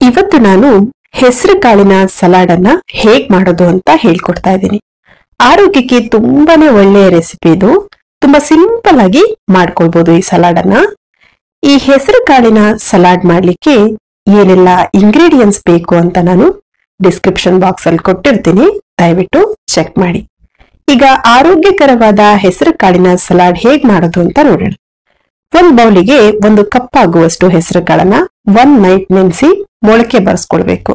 ಇವತ್ತು ನಾನು ಹೆಸರು ಕಾಳಿನ ಸಲಾಡ್ ಅನ್ನ ಹೇಗ್ ಮಾಡೋದು ಅಂತ ಹೇಳ್ಕೊಡ್ತಾ ಇದ್ದೀನಿ. ಆರೋಗ್ಯಕ್ಕೆ ತುಂಬಾನೇ ಒಳ್ಳೆಯ ರೆಸಿಪಿ ಇದು. ತುಂಬಾ ಸಿಂಪಲ್ ಆಗಿ ಮಾಡ್ಕೊಳ್ಬಹುದು ಈ ಸಲಾಡ್ ಅನ್ನ. ಈ ಹೆಸರು ಕಾಳಿನ ಸಲಾಡ್ ಮಾಡ್ಲಿಕ್ಕೆ ಏನೆಲ್ಲ ಇಂಗ್ರೀಡಿಯೆಂಟ್ಸ್ ಬೇಕು ಅಂತ ನಾನು ಡಿಸ್ಕ್ರಿಪ್ಷನ್ ಬಾಕ್ಸ್ ಅಲ್ಲಿ ಕೊಟ್ಟಿರ್ತೀನಿ, ದಯವಿಟ್ಟು ಚೆಕ್ ಮಾಡಿ. ಈಗ ಆರೋಗ್ಯಕರವಾದ ಹೆಸರು ಕಾಳಿನ ಸಲಾಡ್ ಹೇಗ್ ಮಾಡೋದು ಅಂತ ನೋಡೋಣ. ಒಂದ್ ಬೌಲಿಗೆ 1 ಕಪ್ ಆಗುವಷ್ಟು ಹೆಸರು ಕಾಳನ್ನ 1 ನೈಟ್ ನೆನೆಸಿ ಮೊಳಕೆ ಬರ್ಸ್ಕೊಳ್ಬೇಕು.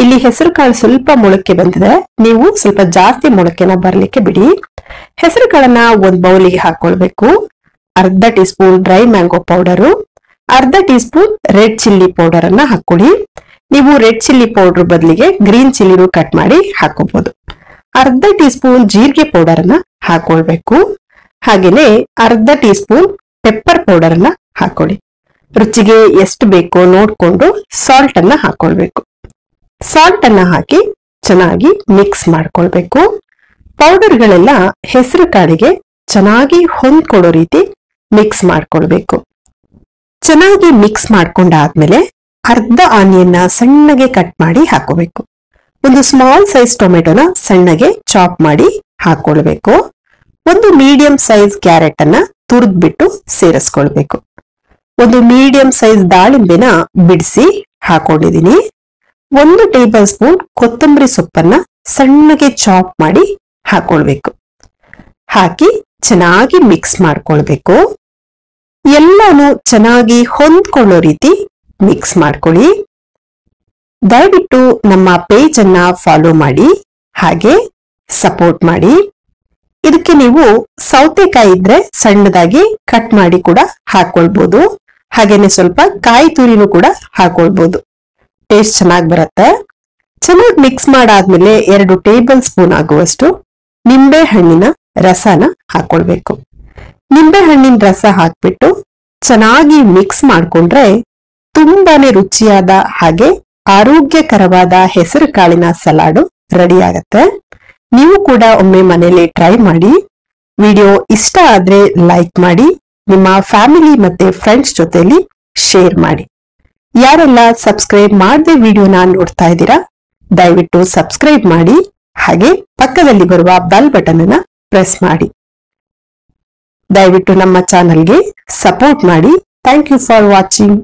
ಇಲ್ಲಿ ಹೆಸರು ಕಾಳು ಸ್ವಲ್ಪ ಮೊಳಕೆ ಬಂದಿದೆ, ನೀವು ಸ್ವಲ್ಪ ಜಾಸ್ತಿ ಮೊಳಕೆನ ಬರ್ಲಿಕ್ಕೆ ಬಿಡಿ. ಹೆಸರು ಕಾಳನ್ನ ಒಂದ್ ಬೌಲಿಗೆ ಹಾಕೊಳ್ಬೇಕು. ಅರ್ಧ teaspoon dry mango powder, ಅರ್ಧ teaspoon red chilli powder ಅನ್ನ ಹಾಕೊಳ್ಳಿ. ನೀವು ರೆಡ್ ಚಿಲ್ಲಿ ಪೌಡರ್ ಬದಲಿಗೆ ಗ್ರೀನ್ ಚಿಲ್ಲಿನೂ ಕಟ್ ಮಾಡಿ ಹಾಕೋಬಹುದು. ಅರ್ಧ ಟೀ ಸ್ಪೂನ್ ಜೀರಿಗೆ ಪೌಡರ್ ಅನ್ನ ಹಾಕೊಳ್ಬೇಕು. ಹಾಗೇನೆ ಅರ್ಧ ಟೀ ಸ್ಪೂನ್ ಪೆಪ್ಪರ್ ಪೌಡರ್ ಅನ್ನ ಹಾಕೊಳ್ಳಿ. ರುಚಿಗೆ ಎಷ್ಟು ಬೇಕೋ ನೋಡ್ಕೊಂಡು ಸಾಲ್ಟ್ ಅನ್ನ ಹಾಕೊಳ್ಬೇಕು. ಸಾಲ್ಟ್ ಅನ್ನ ಹಾಕಿ ಚೆನ್ನಾಗಿ ಮಿಕ್ಸ್ ಮಾಡ್ಕೊಳ್ಬೇಕು. ಪೌಡರ್ಗಳೆಲ್ಲ ಹೆಸರು ಕಾಳಿಗೆ ಚೆನ್ನಾಗಿ ಹೊಂದ್ಕೊಡೋ ರೀತಿ ಮಿಕ್ಸ್ ಮಾಡ್ಕೊಳ್ಬೇಕು. ಚೆನ್ನಾಗಿ ಮಿಕ್ಸ್ ಮಾಡ್ಕೊಂಡಾದ್ಮೇಲೆ ಅರ್ಧ ಆನಿಯನ್ನ ಸಣ್ಣಗೆ ಕಟ್ ಮಾಡಿ ಹಾಕೋಬೇಕು. ಒಂದು ಸ್ಮಾಲ್ ಸೈಜ್ ಟೊಮೆಟೊನ ಸಣ್ಣಗೆ ಚಾಪ್ ಮಾಡಿ ಹಾಕೊಳ್ಬೇಕು. ಒಂದು ಮೀಡಿಯಂ ಸೈಜ್ ಕ್ಯಾರೆಟ್ ಅನ್ನ ತುರಿದ್ಬಿಟ್ಟು ಸೇರಿಸ್ಕೊಳ್ಬೇಕು. ಒಂದು ಮೀಡಿಯಂ ಸೈಜ್ ದಾಳಿಂಬೆನ ಬಿಡಿಸಿ ಹಾಕೊಂಡಿದೀನಿ. 1 ಟೇಬಲ್ ಸ್ಪೂನ್ ಕೊತ್ತಂಬರಿ ಸೊಪ್ಪನ್ನ ಸಣ್ಣಗೆ ಚಾಪ್ ಮಾಡಿ ಹಾಕೊಳ್ಬೇಕು. ಹಾಕಿ ಚೆನ್ನಾಗಿ ಮಿಕ್ಸ್ ಮಾಡ್ಕೊಳ್ಬೇಕು. ಎಲ್ಲಾನು ಚೆನ್ನಾಗಿ ಹೊಂದ್ಕೊಳ್ಳೋ ರೀತಿ ಮಿಕ್ಸ್ ಮಾಡ್ಕೊಳ್ಳಿ. ದಯವಿಟ್ಟು ನಮ್ಮ ಪೇಜ್ ಅನ್ನ ಫಾಲೋ ಮಾಡಿ, ಹಾಗೆ ಸಪೋರ್ಟ್ ಮಾಡಿ. ಇದಕ್ಕೆ ನೀವು ಸೌತೆಕಾಯಿ ಇದ್ರೆ ಸಣ್ಣದಾಗಿ ಕಟ್ ಮಾಡಿ ಕೂಡ ಹಾಕೊಳ್ಬಹುದು. ಹಾಗೇನೆ ಸ್ವಲ್ಪ ಕಾಯಿ ತುರಿನೂ ಕೂಡ ಹಾಕೊಳ್ಬಹುದು. ಟೇಸ್ಟ್ ಚೆನ್ನಾಗಿ ಬರುತ್ತೆ. ಚೆನ್ನಾಗಿ ಮಿಕ್ಸ್ ಮಾಡಾದ್ಮೇಲೆ 2 ಟೇಬಲ್ ಸ್ಪೂನ್ ಆಗುವಷ್ಟು ನಿಂಬೆ ಹಣ್ಣಿನ ರಸನ ಹಾಕೊಳ್ಬೇಕು. ನಿಂಬೆ ಹಣ್ಣಿನ ರಸ ಹಾಕ್ಬಿಟ್ಟು ಚೆನ್ನಾಗಿ ಮಿಕ್ಸ್ ಮಾಡ್ಕೊಂಡ್ರೆ ತುಂಬಾನೇ ರುಚಿಯಾದ ಹಾಗೆ ಆರೋಗ್ಯಕರವಾದ ಹೆಸರು ಕಾಳಿನ ಸಲಾಡು ರೆಡಿ ಆಗತ್ತೆ. ನೀವು ಕೂಡ ಒಮ್ಮೆ ಮನೆಯಲ್ಲಿ ಟ್ರೈ ಮಾಡಿ. ವಿಡಿಯೋ ಇಷ್ಟ ಆದ್ರೆ ಲೈಕ್ ಮಾಡಿ, ನಿಮ್ಮ ಫ್ಯಾಮಿಲಿ ಮತ್ತೆ ಫ್ರೆಂಡ್ಸ್ ಜೊತೆಲಿ ಶೇರ್ ಮಾಡಿ. ಯಾರೆಲ್ಲ ಸಬ್ಸ್ಕ್ರೈಬ್ ಮಾಡದೆ ವಿಡಿಯೋನ ನೋಡ್ತಾ ಇದ್ದೀರಾ, ದಯವಿಟ್ಟು ಸಬ್ಸ್ಕ್ರೈಬ್ ಮಾಡಿ. ಹಾಗೆ ಪಕ್ಕದಲ್ಲಿ ಬರುವ ಬೆಲ್ ಬಟನ್ ಅನ್ನ ಪ್ರೆಸ್ ಮಾಡಿ. ದಯವಿಟ್ಟು ನಮ್ಮ ಚಾನಲ್ಗೆ ಸಪೋರ್ಟ್ ಮಾಡಿ. Thank you for watching.